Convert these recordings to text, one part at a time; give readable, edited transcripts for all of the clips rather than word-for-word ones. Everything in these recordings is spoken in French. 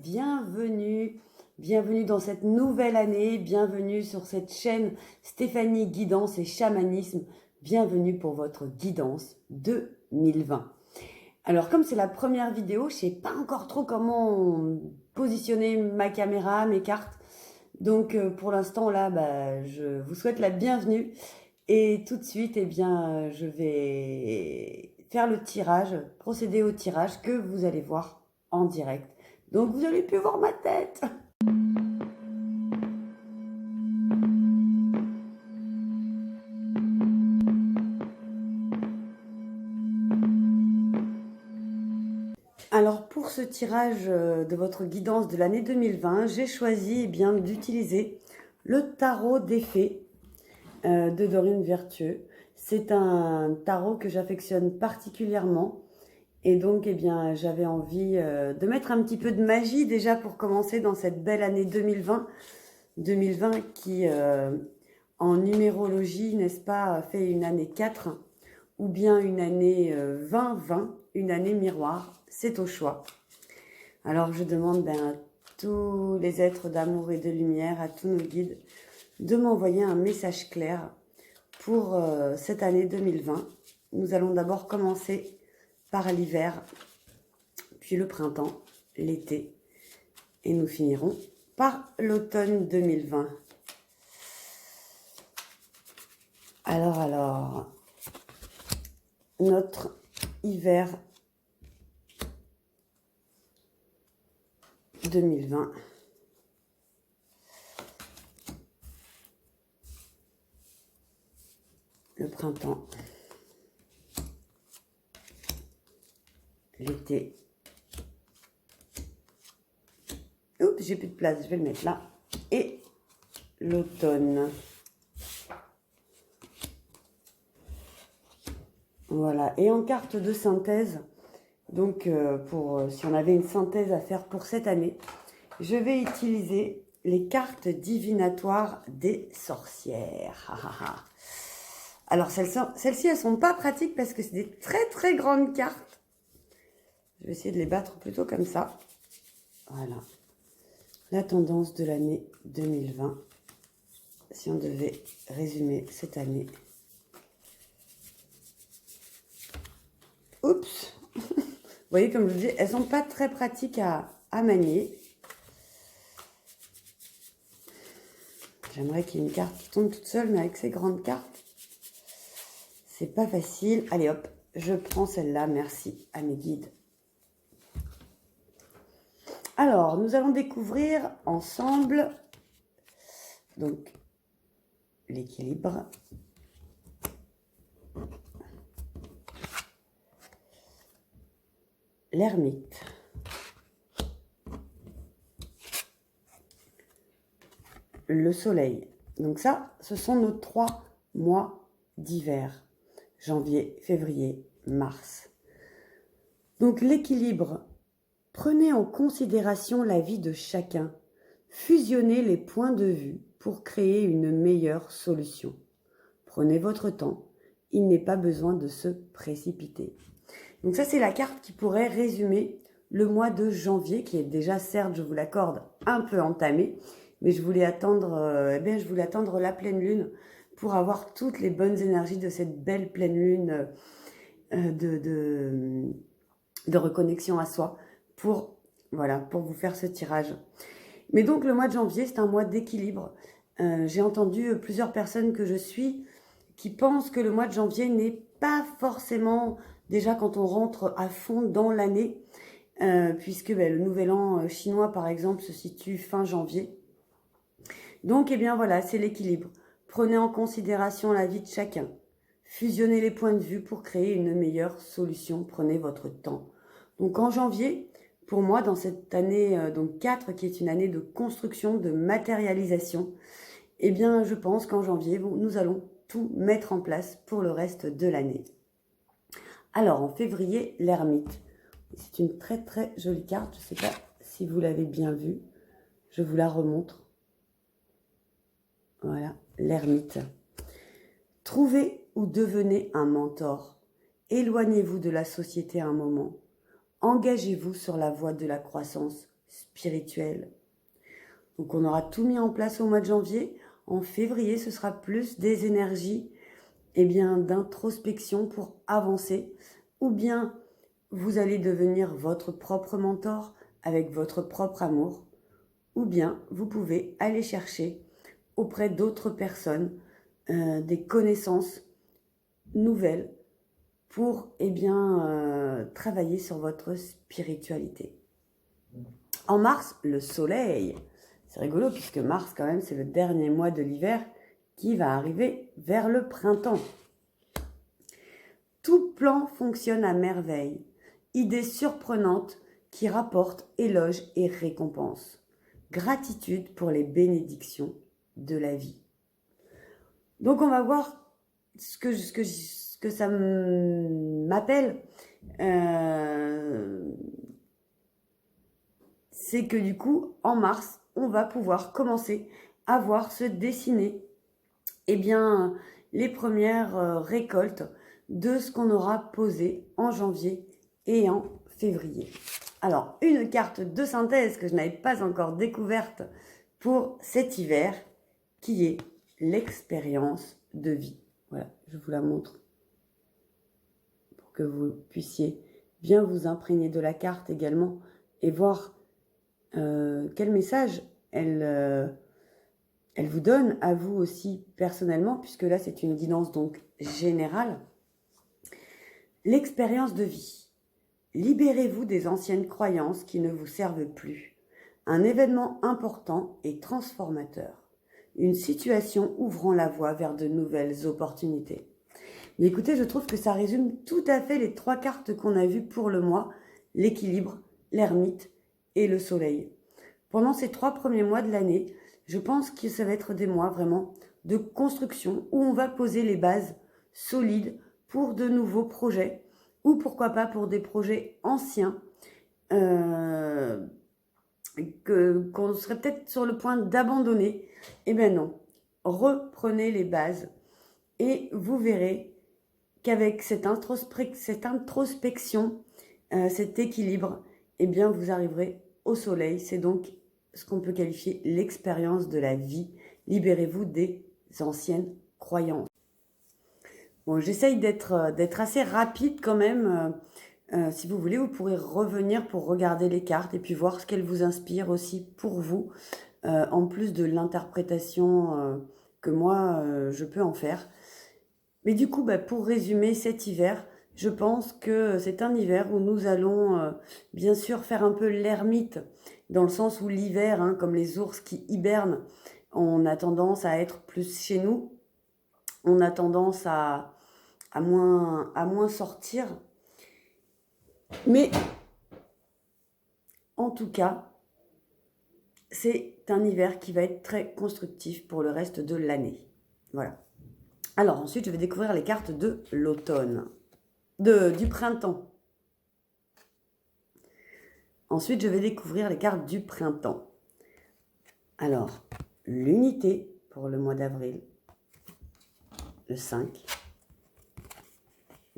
bienvenue. Bienvenue dans cette nouvelle année, bienvenue sur cette chaîne Stéphanie Guidance et Chamanisme. Bienvenue pour votre guidance 2020. Alors comme c'est la première vidéo, je ne sais pas encore trop comment positionner ma caméra, mes cartes. Donc pour l'instant là, je vous souhaite la bienvenue. Et tout de suite, je vais faire le tirage, procéder au tirage que vous allez voir en direct. Donc vous allez plus voir ma tête. Alors pour ce tirage de votre guidance de l'année 2020, j'ai choisi d'utiliser le tarot des fées de Dorine Vertueux. C'est un tarot que j'affectionne particulièrement. Et donc, j'avais envie de mettre un petit peu de magie déjà pour commencer dans cette belle année 2020. 2020 qui, en numérologie, n'est-ce pas, fait une année 4 ou bien une année 2020, une année miroir. C'est au choix. Alors, je demande à tous les êtres d'amour et de lumière, à tous nos guides, de m'envoyer un message clair pour cette année 2020. Nous allons d'abord commencer par l'hiver, puis le printemps, l'été, et nous finirons par l'automne 2020. Alors, notre hiver 2020. Le printemps. L'été. Oups, j'ai plus de place, je vais le mettre là. Et l'automne. Voilà, et en carte de synthèse, donc si on avait une synthèse à faire pour cette année, je vais utiliser les cartes divinatoires des sorcières. Alors celles-ci, elles sont pas pratiques parce que c'est des très très grandes cartes. Je vais essayer de les battre plutôt comme ça. Voilà. La tendance de l'année 2020. Si on devait résumer cette année. Oups. Vous voyez, comme je vous dis, elles sont pas très pratiques à manier. J'aimerais qu'il y ait une carte qui tombe toute seule, mais avec ces grandes cartes, c'est pas facile. Allez hop, je prends celle-là. Merci à mes guides. Alors, nous allons découvrir ensemble donc l'équilibre, l'ermite, le soleil. Donc ça, ce sont nos 3 mois d'hiver. Janvier, février, mars. Donc l'équilibre. Prenez en considération la vie de chacun. Fusionnez les points de vue pour créer une meilleure solution. Prenez votre temps. Il n'est pas besoin de se précipiter. Donc ça, c'est la carte qui pourrait résumer le mois de janvier, qui est déjà, certes, je vous l'accorde, un peu entamé, mais je voulais attendre la pleine lune pour avoir toutes les bonnes énergies de cette belle pleine lune de reconnexion à soi pour vous faire ce tirage. Mais donc le mois de janvier, c'est un mois d'équilibre. J'ai entendu plusieurs personnes que je suis qui pensent que le mois de janvier n'est pas forcément, déjà quand on rentre à fond dans l'année, puisque le nouvel an chinois par exemple se situe fin janvier. Donc voilà, c'est l'équilibre. Prenez en considération la vie de chacun. Fusionnez les points de vue pour créer une meilleure solution. Prenez votre temps. Donc en janvier, pour moi, dans cette année 4, qui est une année de construction, de matérialisation, je pense qu'en janvier, nous allons tout mettre en place pour le reste de l'année. Alors, en février, l'ermite. C'est une très très jolie carte. Je ne sais pas si vous l'avez bien vue. Je vous la remontre. Voilà, l'ermite. Trouvez ou devenez un mentor. Éloignez-vous de la société un moment. Engagez-vous sur la voie de la croissance spirituelle. Donc on aura tout mis en place au mois de janvier. En février, ce sera plus des énergies d'introspection pour avancer. Ou bien vous allez devenir votre propre mentor avec votre propre amour. Ou bien vous pouvez aller chercher auprès d'autres personnes des connaissances nouvelles pour travailler sur votre spiritualité. En mars, le soleil. C'est rigolo puisque mars, quand même, c'est le dernier mois de l'hiver qui va arriver vers le printemps. Tout plan fonctionne à merveille. Idées surprenantes qui rapportent éloges et récompenses. Gratitude pour les bénédictions de la vie. Donc on va voir ce que ça m'appelle. C'est que du coup, en mars, on va pouvoir commencer à voir se dessiner les premières récoltes de ce qu'on aura posé en janvier et en février. Alors, une carte de synthèse que je n'avais pas encore découverte pour cet hiver, qui est l'expérience de vie. Voilà, je vous la montre pour que vous puissiez bien vous imprégner de la carte également et voir quel message elle vous donne à vous aussi personnellement, puisque là c'est une guidance donc générale. L'expérience de vie. Libérez-vous des anciennes croyances qui ne vous servent plus. Un événement important et transformateur. Une situation ouvrant la voie vers de nouvelles opportunités. Mais écoutez, je trouve que ça résume tout à fait les 3 cartes qu'on a vues pour le mois, l'équilibre, l'ermite et le soleil. Pendant ces 3 premiers mois de l'année, je pense que ça va être des mois vraiment de construction où on va poser les bases solides pour de nouveaux projets ou pourquoi pas pour des projets anciens qu'on serait peut-être sur le point d'abandonner. Eh bien non, reprenez les bases et vous verrez qu'avec cette introspection, cet équilibre, vous arriverez au soleil. C'est donc ce qu'on peut qualifier l'expérience de la vie. Libérez-vous des anciennes croyances. Bon, j'essaye d'être assez rapide quand même. Si vous voulez, vous pourrez revenir pour regarder les cartes et puis voir ce qu'elles vous inspirent aussi pour vous, en plus de l'interprétation que moi, je peux en faire. Mais du coup, pour résumer cet hiver, je pense que c'est un hiver où nous allons bien sûr faire un peu l'ermite, dans le sens où l'hiver, comme les ours qui hibernent, on a tendance à être plus chez nous, on a tendance à moins sortir. Mais en tout cas, c'est un hiver qui va être très constructif pour le reste de l'année. Voilà. Alors ensuite, je vais découvrir les cartes de l'automne, du printemps. Ensuite, je vais découvrir les cartes du printemps. Alors, l'unité pour le mois d'avril, le 5.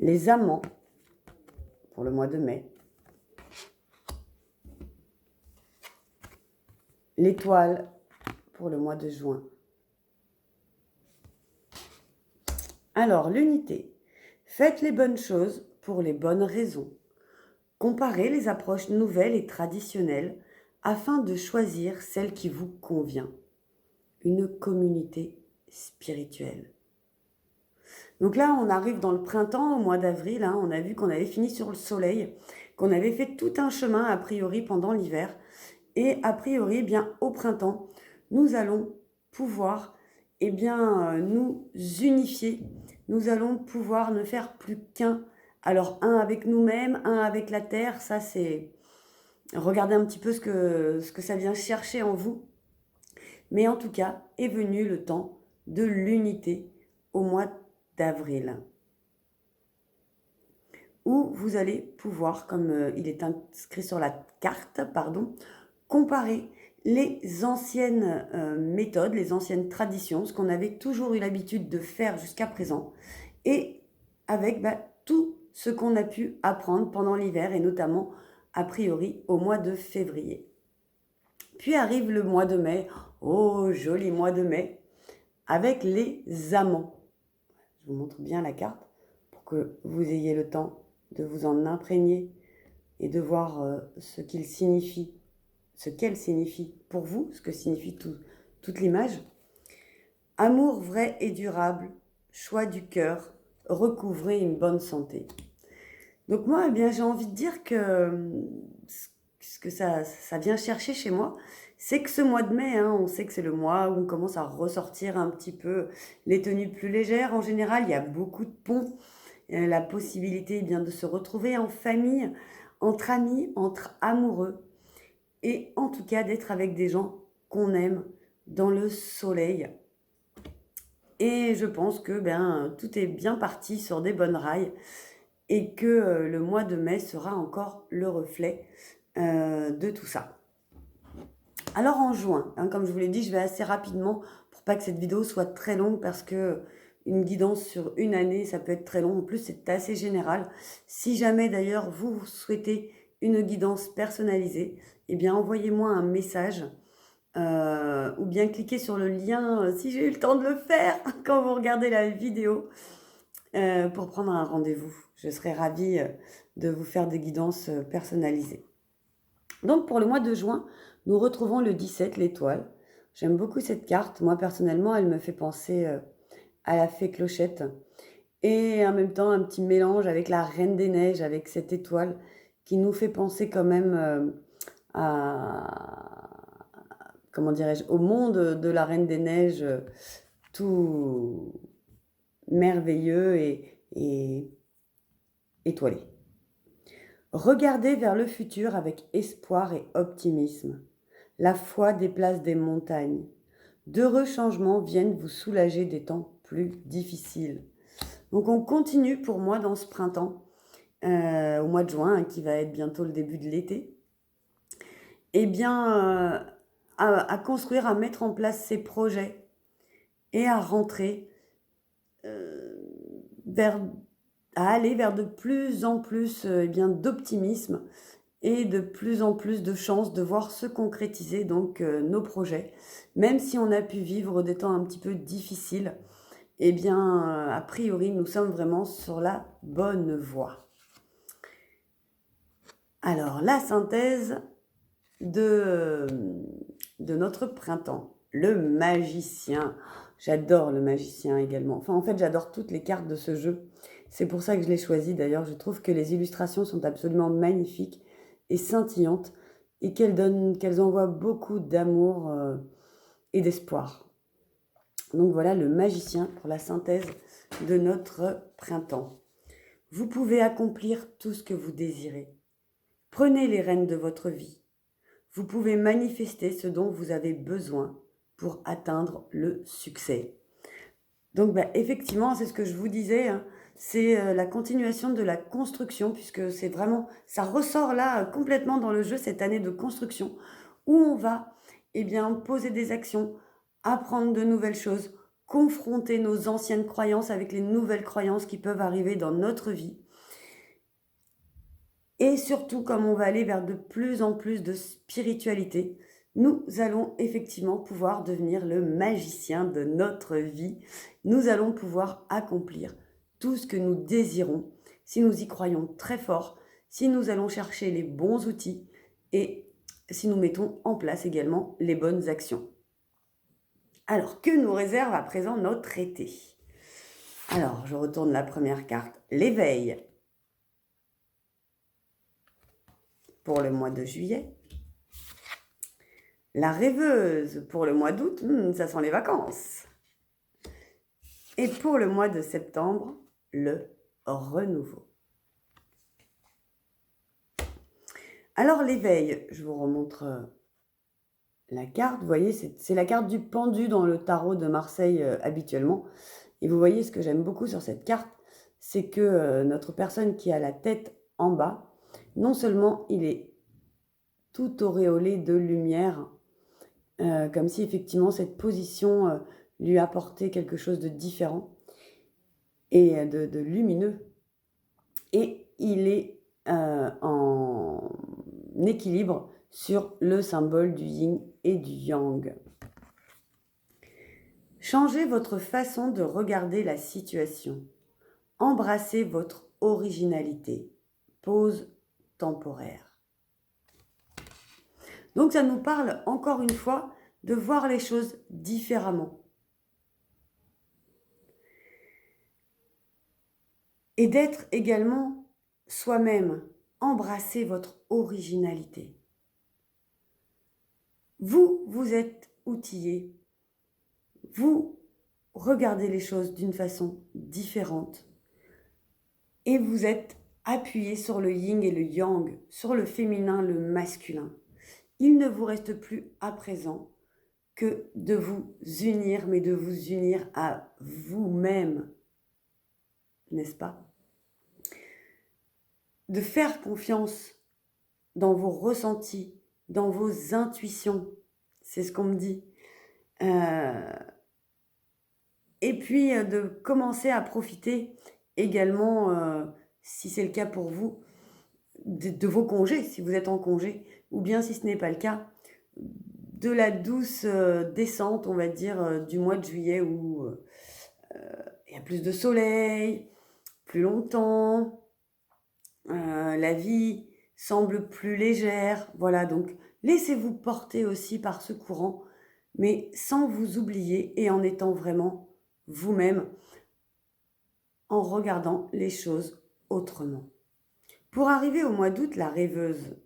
Les amants pour le mois de mai. L'étoile pour le mois de juin. Alors, l'unité. Faites les bonnes choses pour les bonnes raisons. Comparez les approches nouvelles et traditionnelles afin de choisir celle qui vous convient. Une communauté spirituelle. Donc là, on arrive dans le printemps, au mois d'avril. On a vu qu'on avait fini sur le soleil, qu'on avait fait tout un chemin a priori pendant l'hiver. Et a priori, au printemps, nous allons pouvoir nous unifier. Nous allons pouvoir ne faire plus qu'un. Alors, un avec nous-mêmes, un avec la terre, ça c'est... Regardez un petit peu ce que ça vient chercher en vous. Mais en tout cas, est venu le temps de l'unité au mois d'avril. Où vous allez pouvoir, comme il est inscrit sur la carte, comparer les anciennes méthodes, les anciennes traditions, ce qu'on avait toujours eu l'habitude de faire jusqu'à présent, et avec tout ce qu'on a pu apprendre pendant l'hiver, et notamment, a priori, au mois de février. Puis arrive le mois de mai, oh joli mois de mai, avec les amants. Je vous montre bien la carte pour que vous ayez le temps de vous en imprégner et de voir ce qu'il signifie, ce qu'elle signifie pour vous, ce que signifie toute l'image. Amour vrai et durable, choix du cœur, recouvrez une bonne santé. Donc moi, eh bien, j'ai envie de dire que ce que ça vient chercher chez moi, c'est que ce mois de mai, hein, on sait que c'est le mois où on commence à ressortir un petit peu les tenues plus légères. En général, il y a beaucoup de ponts, la possibilité eh bien, de se retrouver en famille, entre amis, entre amoureux, et en tout cas d'être avec des gens qu'on aime dans le soleil. Et je pense que tout est bien parti sur des bonnes rails et que le mois de mai sera encore le reflet de tout ça. Alors en juin, hein, comme je vous l'ai dit, je vais assez rapidement pour pas que cette vidéo soit très longue parce que une guidance sur une année, ça peut être très long. En plus, c'est assez général. Si jamais d'ailleurs vous souhaitez une guidance personnalisée, eh bien envoyez-moi un message ou bien cliquez sur le lien si j'ai eu le temps de le faire quand vous regardez la vidéo pour prendre un rendez-vous. Je serai ravie de vous faire des guidances personnalisées. Donc pour le mois de juin, nous retrouvons le 17, l'étoile. J'aime beaucoup cette carte. Moi personnellement, elle me fait penser à la fée Clochette. Et en même temps, un petit mélange avec la Reine des Neiges, avec cette étoile qui nous fait penser quand même à, comment dirais-je, au monde de la Reine des Neiges, tout merveilleux et étoilé. Regardez vers le futur avec espoir et optimisme. La foi déplace des montagnes. D'heureux changements viennent vous soulager des temps plus difficiles. Donc on continue pour moi dans ce printemps, au mois de juin, hein, qui va être bientôt le début de l'été. Eh bien, à construire, à mettre en place ces projets et à rentrer à aller vers de plus en plus d'optimisme et de plus en plus de chances de voir se concrétiser donc nos projets. Même si on a pu vivre des temps un petit peu difficiles, eh bien, a priori, nous sommes vraiment sur la bonne voie. Alors, la synthèse de notre printemps. Le magicien. J'adore le magicien également. Enfin, en fait, j'adore toutes les cartes de ce jeu. C'est pour ça que je l'ai choisi. D'ailleurs, je trouve que les illustrations sont absolument magnifiques et scintillantes et qu'elles envoient beaucoup d'amour et d'espoir. Donc voilà le magicien pour la synthèse de notre printemps. Vous pouvez accomplir tout ce que vous désirez. Prenez les rênes de votre vie. Vous pouvez manifester ce dont vous avez besoin pour atteindre le succès. Donc effectivement, c'est ce que je vous disais, hein, c'est la continuation de la construction, puisque c'est vraiment, ça ressort là complètement dans le jeu cette année de construction, où on va poser des actions, apprendre de nouvelles choses, confronter nos anciennes croyances avec les nouvelles croyances qui peuvent arriver dans notre vie. Et surtout, comme on va aller vers de plus en plus de spiritualité, nous allons effectivement pouvoir devenir le magicien de notre vie. Nous allons pouvoir accomplir tout ce que nous désirons si nous y croyons très fort, si nous allons chercher les bons outils et si nous mettons en place également les bonnes actions. Alors, que nous réserve à présent notre été? Alors, je retourne la première carte, l'éveil. Pour le mois de juillet. La rêveuse pour le mois d'août, ça sent les vacances. Et pour le mois de septembre, le renouveau. Alors l'éveil, je vous remontre la carte. Vous voyez, c'est la carte du pendu dans le tarot de Marseille habituellement. Et vous voyez, ce que j'aime beaucoup sur cette carte, c'est que notre personne qui a la tête en bas, non seulement il est tout auréolé de lumière, comme si effectivement cette position lui apportait quelque chose de différent et de lumineux. Et il est en équilibre sur le symbole du yin et du yang. Changez votre façon de regarder la situation. Embrassez votre originalité. Pause temporaire. Donc ça nous parle encore une fois de voir les choses différemment. Et d'être également soi-même. Embrassez votre originalité. Vous êtes outillé. Vous regardez les choses d'une façon différente. Et vous êtes appuyé sur le yin et le yang, sur le féminin, le masculin. Il ne vous reste plus à présent que de vous unir, mais de vous unir à vous-même, n'est-ce pas? De faire confiance dans vos ressentis, dans vos intuitions, c'est ce qu'on me dit. Et puis de commencer à profiter également, si c'est le cas pour vous, de vos congés, si vous êtes en congé, ou bien si ce n'est pas le cas, de la douce descente, on va dire, du mois de juillet où il y a plus de soleil, plus longtemps, la vie semble plus légère. Voilà, donc laissez-vous porter aussi par ce courant, mais sans vous oublier et en étant vraiment vous-même, en regardant les choses autrement. Pour arriver au mois d'août, la rêveuse,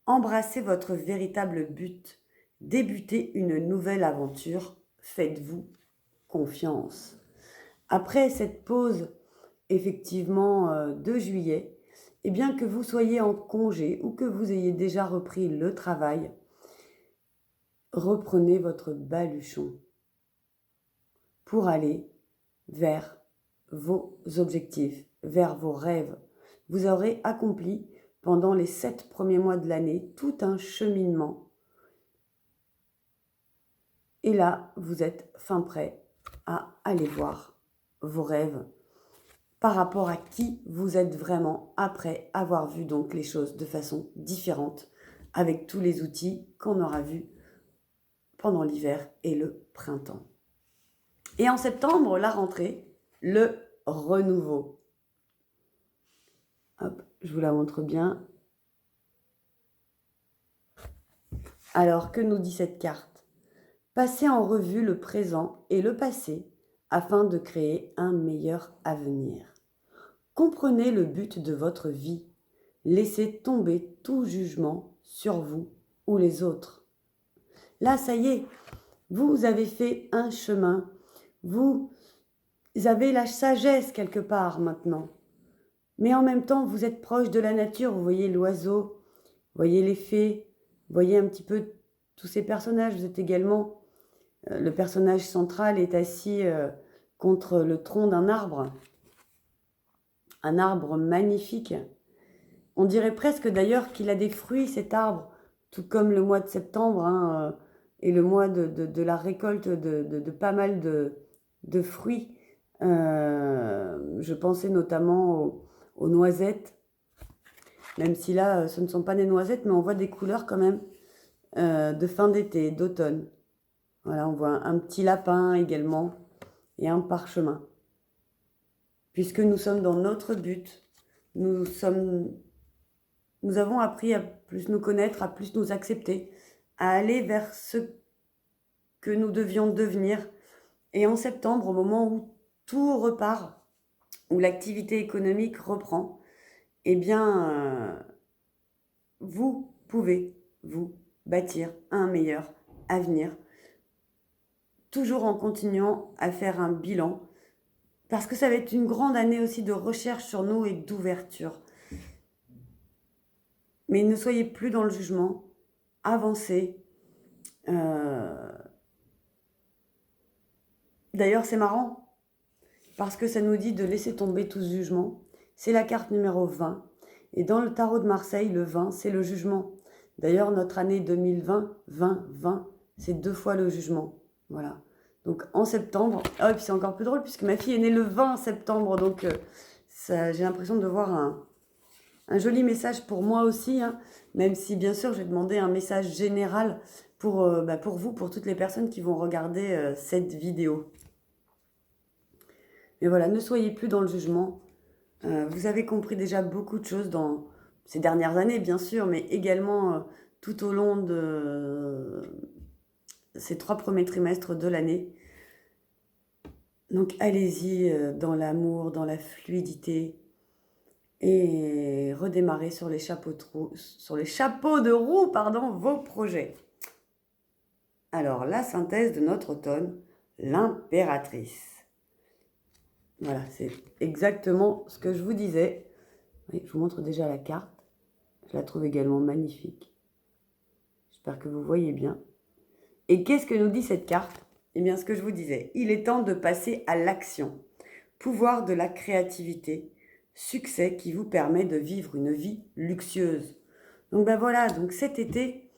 embrassez votre véritable but, débutez une nouvelle aventure, faites-vous confiance. Après cette pause, effectivement, de juillet, et bien que vous soyez en congé ou que vous ayez déjà repris le travail, reprenez votre baluchon pour aller vers vos objectifs, vers vos rêves. Vous aurez accompli pendant les 7 premiers mois de l'année tout un cheminement. Et là, vous êtes fin prêt à aller voir vos rêves par rapport à qui vous êtes vraiment après avoir vu donc les choses de façon différente avec tous les outils qu'on aura vus pendant l'hiver et le printemps. Et en septembre, la rentrée, le renouveau. Hop, je vous la montre bien. Alors, que nous dit cette carte? Passez en revue le présent et le passé afin de créer un meilleur avenir. Comprenez le but de votre vie. Laissez tomber tout jugement sur vous ou les autres. Là, ça y est, vous avez fait un chemin. Vous avez la sagesse quelque part maintenant. Mais en même temps, vous êtes proche de la nature. Vous voyez l'oiseau, vous voyez les fées, vous voyez un petit peu tous ces personnages. Vous êtes également... le personnage central est assis contre le tronc d'un arbre. Un arbre magnifique. On dirait presque d'ailleurs qu'il a des fruits, cet arbre, tout comme le mois de septembre hein, et le mois de la récolte de pas mal de fruits. Je pensais notamment aux noisettes, même si là, ce ne sont pas des noisettes, mais on voit des couleurs quand même de fin d'été, d'automne. Voilà, on voit un petit lapin également et un parchemin. Puisque nous sommes dans notre but, nous avons appris à plus nous connaître, à plus nous accepter, à aller vers ce que nous devions devenir. Et en septembre, au moment où tout repart, où l'activité économique reprend, eh bien, vous pouvez vous bâtir un meilleur avenir, toujours en continuant à faire un bilan, parce que ça va être une grande année aussi de recherche sur nous et d'ouverture. Mais ne soyez plus dans le jugement, avancez. D'ailleurs, c'est marrant, parce que ça nous dit de laisser tomber tout ce jugement. C'est la carte numéro 20. Et dans le tarot de Marseille, le 20, c'est le jugement. D'ailleurs, notre année 2020, 2020, c'est 2 fois le jugement. Voilà. Donc en septembre, et puis c'est encore plus drôle puisque ma fille est née le 20 septembre, donc j'ai l'impression de voir un joli message pour moi aussi, hein, même si bien sûr je vais demander un message général pour vous, pour toutes les personnes qui vont regarder cette vidéo. Mais voilà, ne soyez plus dans le jugement. Vous avez compris déjà beaucoup de choses dans ces dernières années, bien sûr, mais également tout au long de ces 3 premiers trimestres de l'année. Donc allez-y dans l'amour, dans la fluidité et redémarrez sur les chapeaux de roue, pardon, vos projets. Alors, la synthèse de notre automne, l'impératrice. Voilà, c'est exactement ce que je vous disais. Oui, je vous montre déjà la carte. Je la trouve également magnifique. J'espère que vous voyez bien. Et qu'est-ce que nous dit cette carte? Eh bien, ce que je vous disais, il est temps de passer à l'action. Pouvoir de la créativité, succès qui vous permet de vivre une vie luxueuse. Donc ben voilà, donc cet été,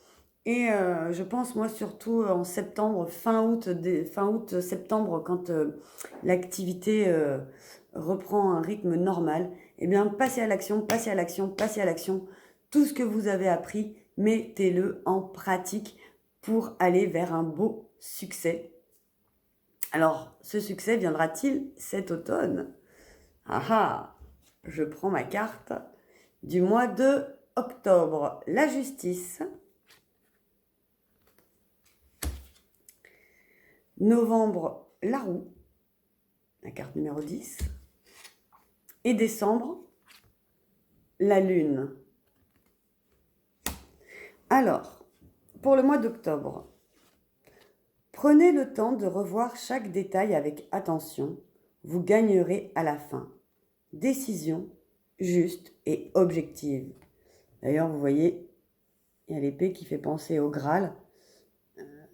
et je pense moi surtout en septembre, fin août, septembre, quand l'activité reprend un rythme normal, eh bien passez à l'action, passez à l'action, passez à l'action. Tout ce que vous avez appris, mettez-le en pratique pour aller vers un beau succès. Alors, ce succès viendra-t-il cet automne? Ah ah, je prends ma carte du mois de octobre, la justice. Novembre, la roue, la carte numéro 10. Et décembre, la lune. Alors, pour le mois d'octobre, prenez le temps de revoir chaque détail avec attention. Vous gagnerez à la fin. Décision juste et objective. D'ailleurs, vous voyez, il y a l'épée qui fait penser au Graal.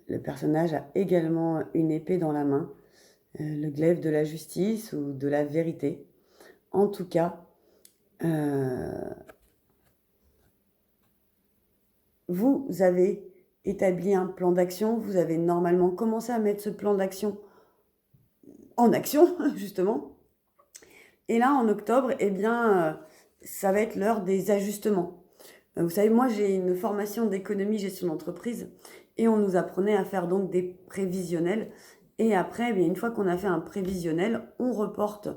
Le personnage a également une épée dans la main, le glaive de la justice ou de la vérité. En tout cas, vous avez établi un plan d'action, vous avez normalement commencé à mettre ce plan d'action en action, justement. Et là, en octobre, eh bien, ça va être l'heure des ajustements. Vous savez, moi, j'ai une formation d'économie, gestion d'entreprise, et on nous apprenait à faire donc des prévisionnels. Et après, eh bien, une fois qu'on a fait un prévisionnel, on reporte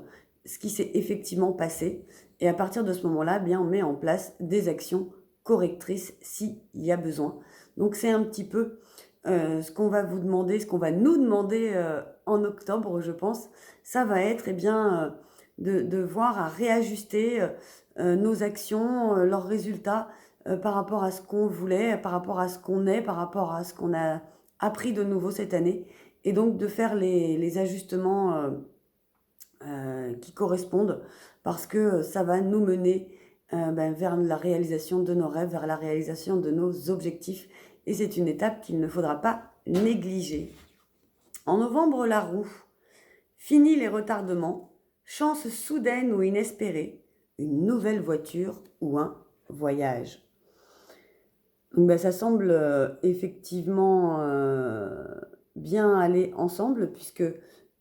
ce qui s'est effectivement passé. Et à partir de ce moment-là, eh bien, on met en place des actions correctrices s'il y a besoin. Donc, c'est un petit peu ce qu'on va vous demander, ce qu'on va nous demander en octobre, je pense. Ça va être, eh bien, de voir à réajuster nos actions, leurs résultats, par rapport à ce qu'on voulait, par rapport à ce qu'on est, par rapport à ce qu'on a appris de nouveau cette année, et donc de faire les ajustements qui correspondent, parce que ça va nous mener vers la réalisation de nos rêves, vers la réalisation de nos objectifs, et c'est une étape qu'il ne faudra pas négliger. En novembre, la roue. Fini les retardements, chance soudaine ou inespérée, une nouvelle voiture ou un voyage. Donc, ça semble effectivement bien aller ensemble, puisque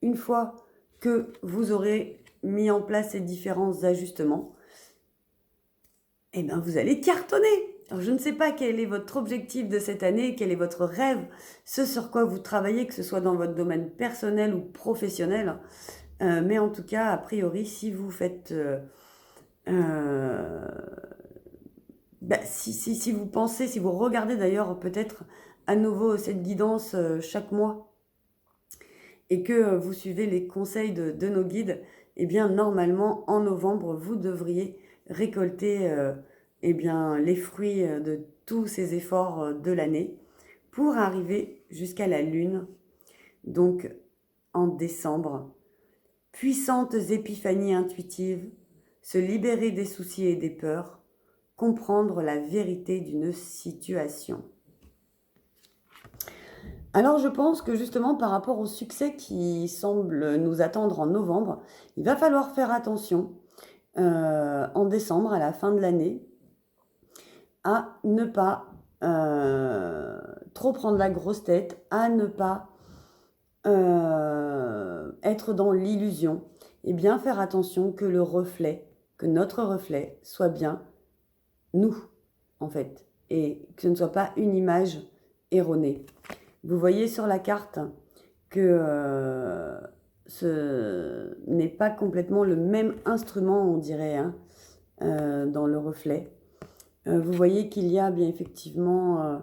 une fois que vous aurez mis en place ces différents ajustements, eh bien, vous allez cartonner. Alors, je ne sais pas quel est votre objectif de cette année, quel est votre rêve, ce sur quoi vous travaillez, que ce soit dans votre domaine personnel ou professionnel. Mais en tout cas, a priori, si vous faites... si vous pensez, si vous regardez d'ailleurs peut-être à nouveau cette guidance chaque mois et que vous suivez les conseils de nos guides, eh bien normalement en novembre, vous devriez récolter eh bien, les fruits de tous ces efforts de l'année pour arriver jusqu'à la lune, donc en décembre. Puissantes épiphanies intuitives, se libérer des soucis et des peurs, comprendre la vérité d'une situation. Alors je pense que justement par rapport au succès qui semble nous attendre en novembre, il va falloir faire attention en décembre, à la fin de l'année, à ne pas trop prendre la grosse tête, à ne pas être dans l'illusion, et bien faire attention que le reflet, que notre reflet soit bien nous, en fait. et que ce ne soit pas une image erronée. Vous voyez sur la carte que ce n'est pas complètement le même instrument, on dirait, hein, dans le reflet. Vous voyez qu'il y a bien effectivement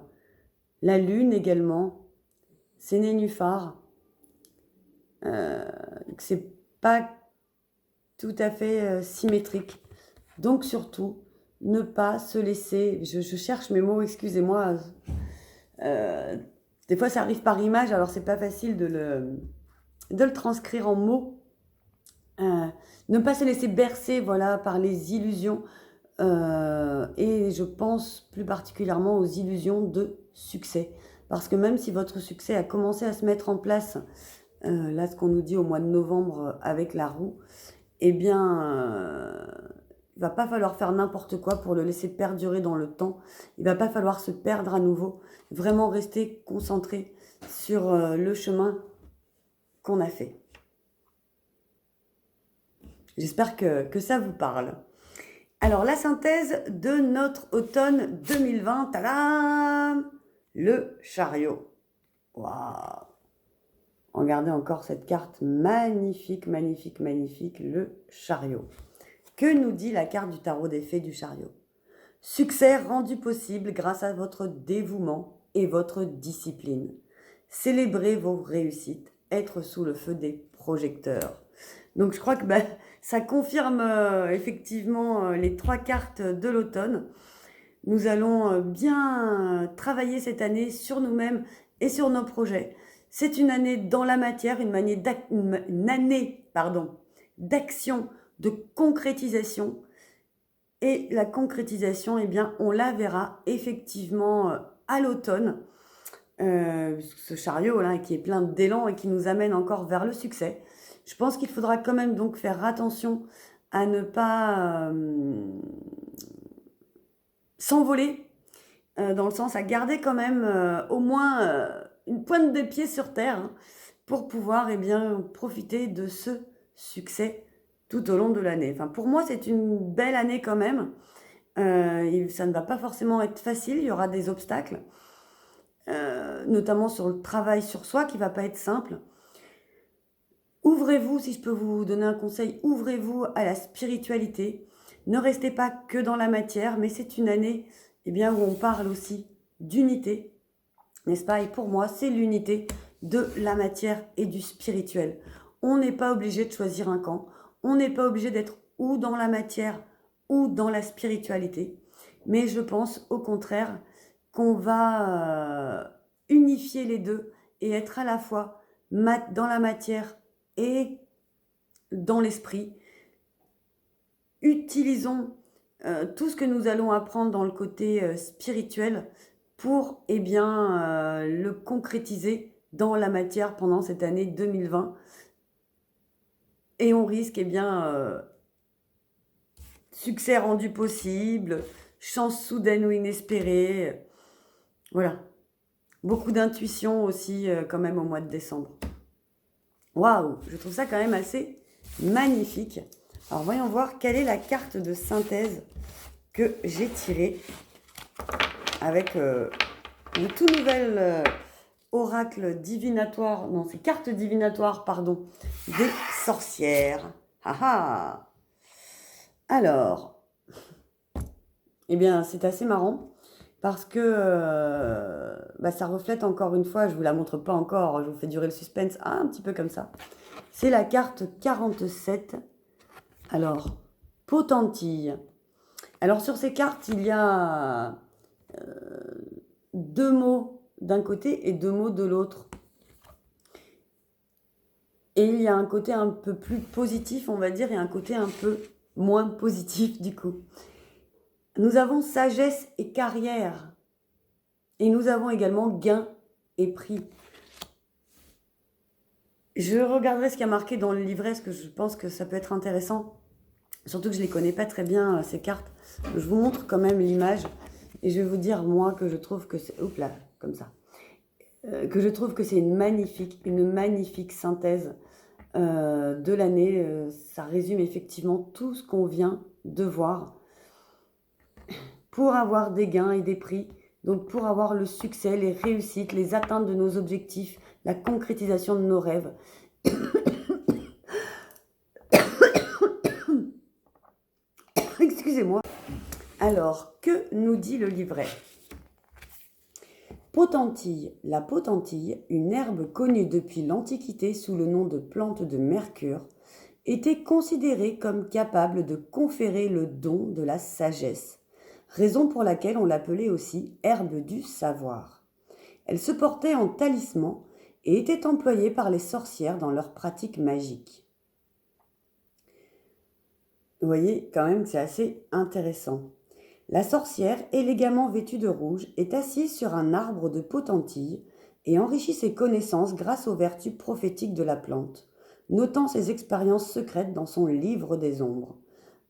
la lune également, ces nénuphars, que c'est pas tout à fait symétrique. Donc surtout, ne pas se laisser, je cherche mes mots, excusez-moi, des fois ça arrive par image, alors c'est pas facile de le transcrire en mots. Ne pas se laisser bercer, voilà, par les illusions, et je pense plus particulièrement aux illusions de succès. Parce que même si votre succès a commencé à se mettre en place, là ce qu'on nous dit au mois de novembre avec la roue, eh bien, il va pas falloir faire n'importe quoi pour le laisser perdurer dans le temps. Il va pas falloir se perdre à nouveau. Vraiment rester concentré sur le chemin qu'on a fait. J'espère que ça vous parle. Alors, la synthèse de notre automne 2020. Tadam! Le chariot. Waouh! Regardez encore cette carte magnifique, magnifique, magnifique, le chariot. Que nous dit la carte du tarot des fées du chariot? Succès rendu possible grâce à votre dévouement et votre discipline. Célébrez vos réussites, être sous le feu des projecteurs. Donc je crois que ça confirme effectivement les 3 cartes de l'automne. Nous allons bien travailler cette année sur nous-mêmes et sur nos projets. C'est une année dans la matière, une année d'action, de concrétisation. Et la concrétisation, eh bien, on la verra effectivement à l'automne. Ce chariot là qui est plein d'élan et qui nous amène encore vers le succès. Je pense qu'il faudra quand même donc faire attention à ne pas s'envoler, dans le sens à garder quand même au moins une pointe de pied sur terre, hein, pour pouvoir bien profiter de ce succès tout au long de l'année. Enfin, pour moi, c'est une belle année quand même. Ça ne va pas forcément être facile, il y aura des obstacles, notamment sur le travail sur soi qui ne va pas être simple. Ouvrez-vous, si je peux vous donner un conseil, ouvrez-vous à la spiritualité. Ne restez pas que dans la matière, mais c'est une année où on parle aussi d'unité, n'est-ce pas? Et pour moi, c'est l'unité de la matière et du spirituel. On n'est pas obligé de choisir un camp, on n'est pas obligé d'être ou dans la matière ou dans la spiritualité, mais je pense au contraire qu'on va unifier les deux et être à la fois dans la matière et dans l'esprit. Utilisons tout ce que nous allons apprendre dans le côté spirituel pour le concrétiser dans la matière pendant cette année 2020. Et on risque succès rendu possible, chance soudaine ou inespérée. Voilà. Beaucoup d'intuition aussi quand même au mois de décembre. Waouh, je trouve ça quand même assez magnifique. Alors voyons voir quelle est la carte de synthèse que j'ai tirée avec le tout nouvel oracle divinatoire, non c'est carte divinatoire pardon, des sorcières. Ah. Alors, c'est assez marrant parce que ça reflète encore une fois, je vous la montre pas encore, je vous fais durer le suspense un petit peu comme ça. C'est la carte 47. Alors, potentille. Alors sur ces cartes, il y a 2 mots d'un côté et 2 mots de l'autre. Et il y a un côté un peu plus positif, on va dire, et un côté un peu moins positif du coup. Nous avons sagesse et carrière. Et nous avons également gain et prix. Je regarderai ce qu'il y a marqué dans le livret, parce que je pense que ça peut être intéressant. Surtout que je ne les connais pas très bien, ces cartes. Je vous montre quand même l'image. Et je vais vous dire, moi, que je trouve que c'est... Oups là, comme ça. Que je trouve que c'est une magnifique synthèse de l'année. Ça résume effectivement tout ce qu'on vient de voir. Pour avoir des gains et des prix, Donc pour avoir le succès, les réussites, les atteintes de nos objectifs, la concrétisation de nos rêves. Excusez-moi. Alors, que nous dit le livret? Potentille. La potentille, une herbe connue depuis l'Antiquité sous le nom de plante de Mercure, était considérée comme capable de conférer le don de la sagesse, raison pour laquelle on l'appelait aussi herbe du savoir. Elle se portait en talisman et était employée par les sorcières dans leurs pratiques magiques. Vous voyez quand même que c'est assez intéressant. La sorcière, élégamment vêtue de rouge, est assise sur un arbre de potentille et enrichit ses connaissances grâce aux vertus prophétiques de la plante, notant ses expériences secrètes dans son livre des ombres.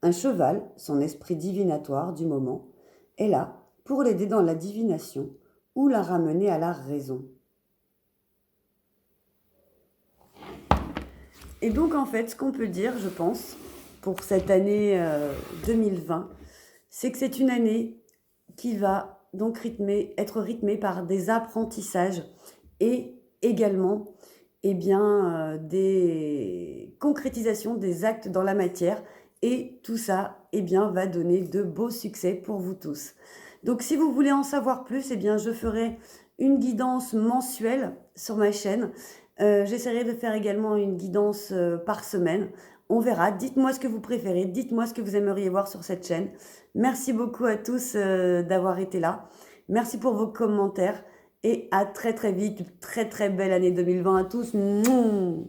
Un cheval, son esprit divinatoire du moment, est là pour l'aider dans la divination ou la ramener à la raison. Et donc en fait, ce qu'on peut dire, je pense, pour cette année 2020, c'est que c'est une année qui va donc être rythmée par des apprentissages et également des concrétisations des actes dans la matière. Et tout ça va donner de beaux succès pour vous tous. Donc si vous voulez en savoir plus, je ferai une guidance mensuelle sur ma chaîne. J'essaierai de faire également une guidance par semaine. On verra. Dites-moi ce que vous préférez. Dites-moi ce que vous aimeriez voir sur cette chaîne. Merci beaucoup à tous d'avoir été là. Merci pour vos commentaires. Et à très très vite. Très très belle année 2020 à tous. Mouah.